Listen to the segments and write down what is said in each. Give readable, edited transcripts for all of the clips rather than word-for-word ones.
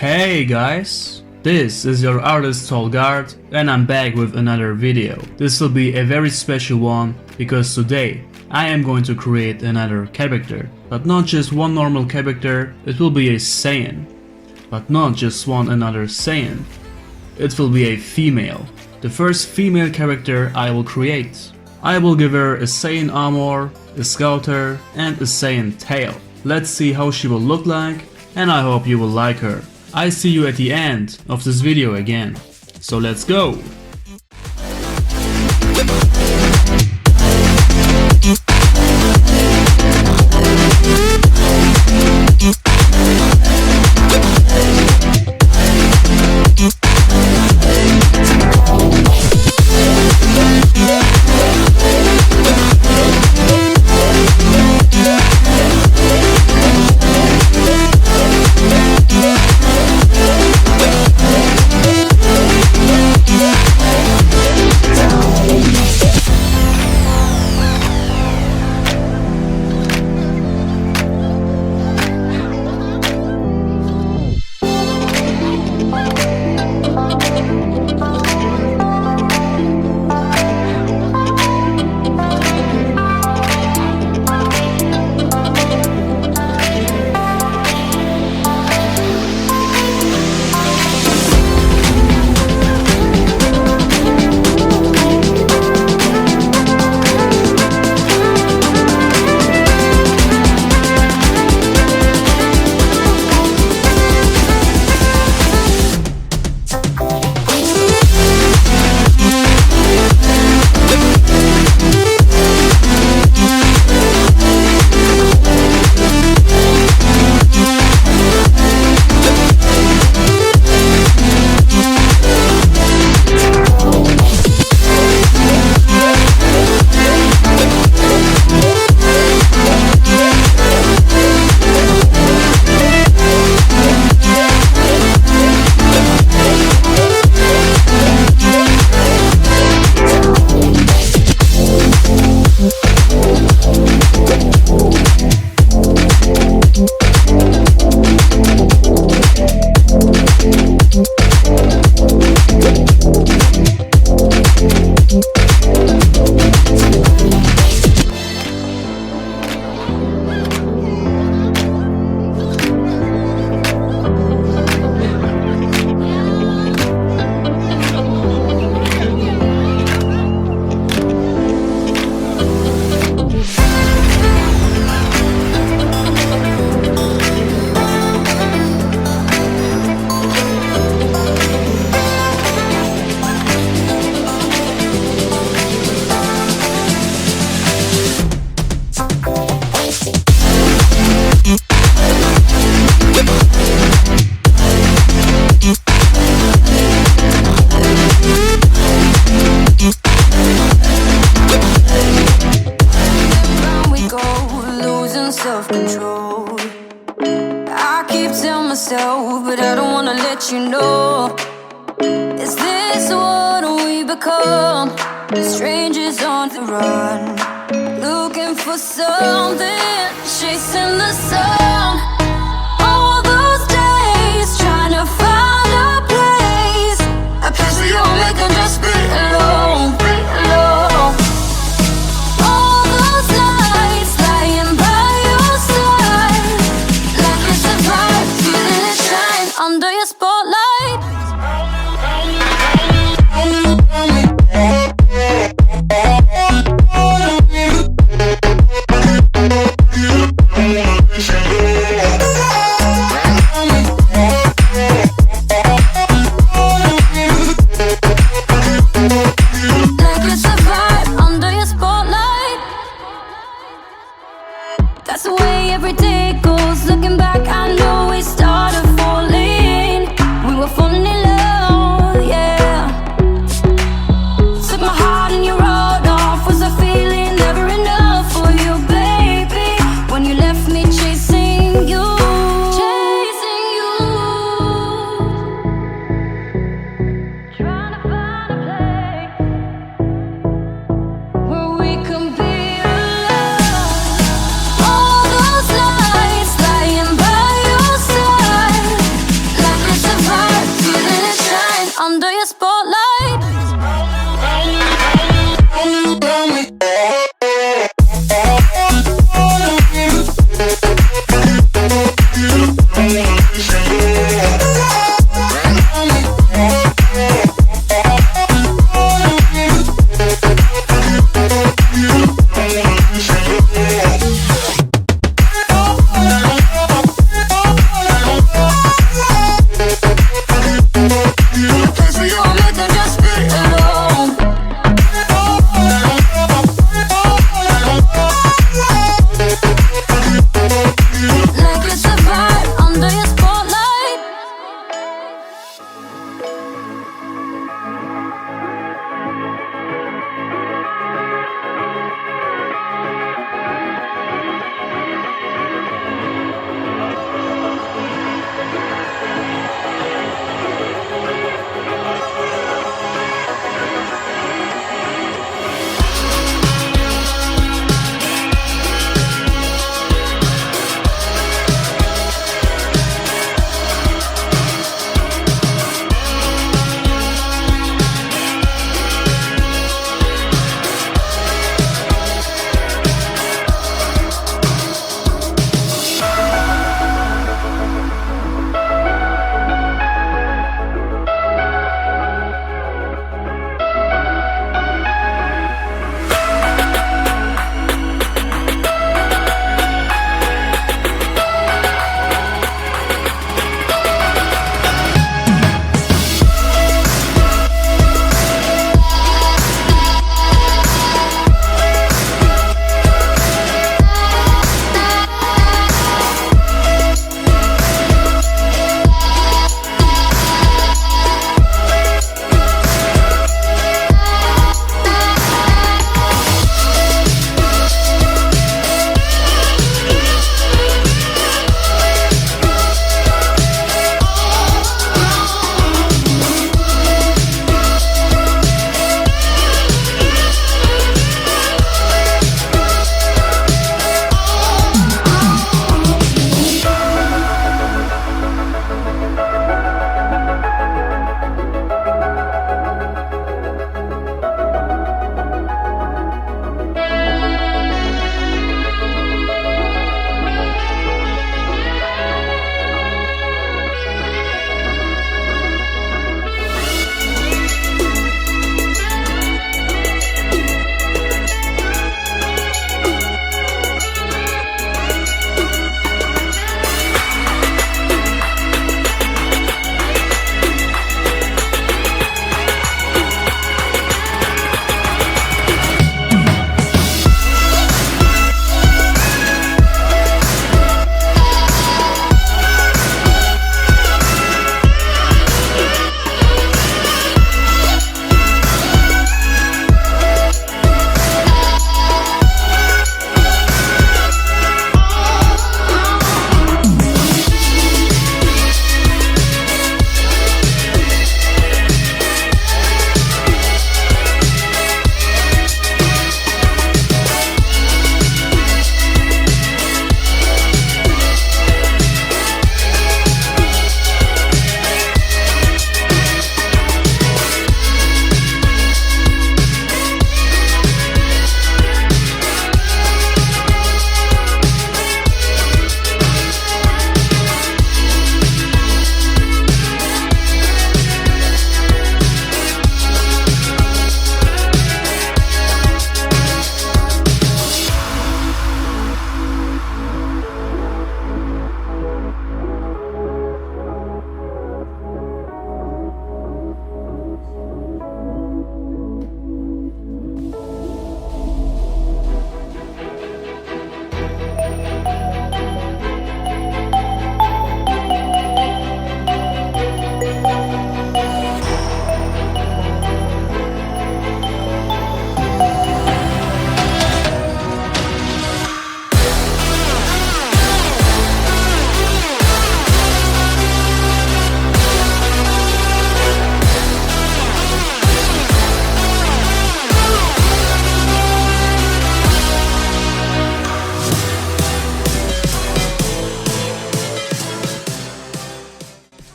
Hey guys, this is your artist TolgArt and I'm back with another video. This will be a very special one because today I am going to create another character. But not just one normal character, it will be a Saiyan. But not just one another Saiyan, it will be a female. The first female character I will create. I will give her a Saiyan armor, a scouter and a Saiyan tail. Let's see how she will look like and I hope you will like her. I see you at the end of this video again. So let's go! Self-control. I keep telling myself, but I don't wanna let you know. Is this what we become? Strangers on the run, looking for something, chasing the sun. All those days trying to find a place, a place where you only can just be alone, be alone. All those nights lying by your side, like it's a vibe, feeling it shine under your spotlight. That's the way every day goes. Looking back, I know we started falling. We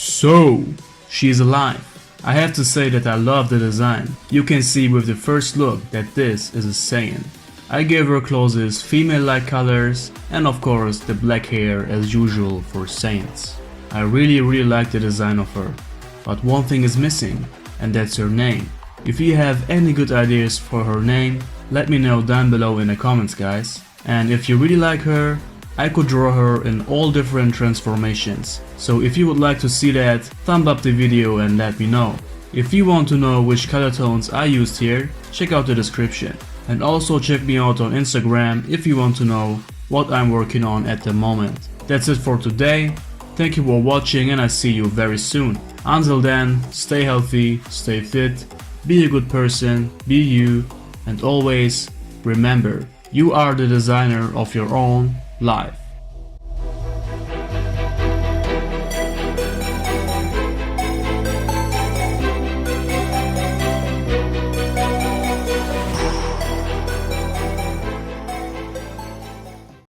So, she's alive. I have to say that I love the design. You can see with the first look that this is a Saiyan. I gave her clothes female-like colors and of course the black hair as usual for Saiyans. I really like the design of her. But one thing is missing, and that's her name. If you have any good ideas for her name, let me know down below in the comments, guys. And if you really like her, I could draw her in all different transformations. So if you would like to see that, thumb up the video and let me know. If you want to know which color tones I used here, check out the description. And also check me out on Instagram if you want to know what I'm working on at the moment. That's it for today. Thank you for watching and I see you very soon. Until then, stay healthy, stay fit, be a good person, be you, and always remember, you are the designer of your own life.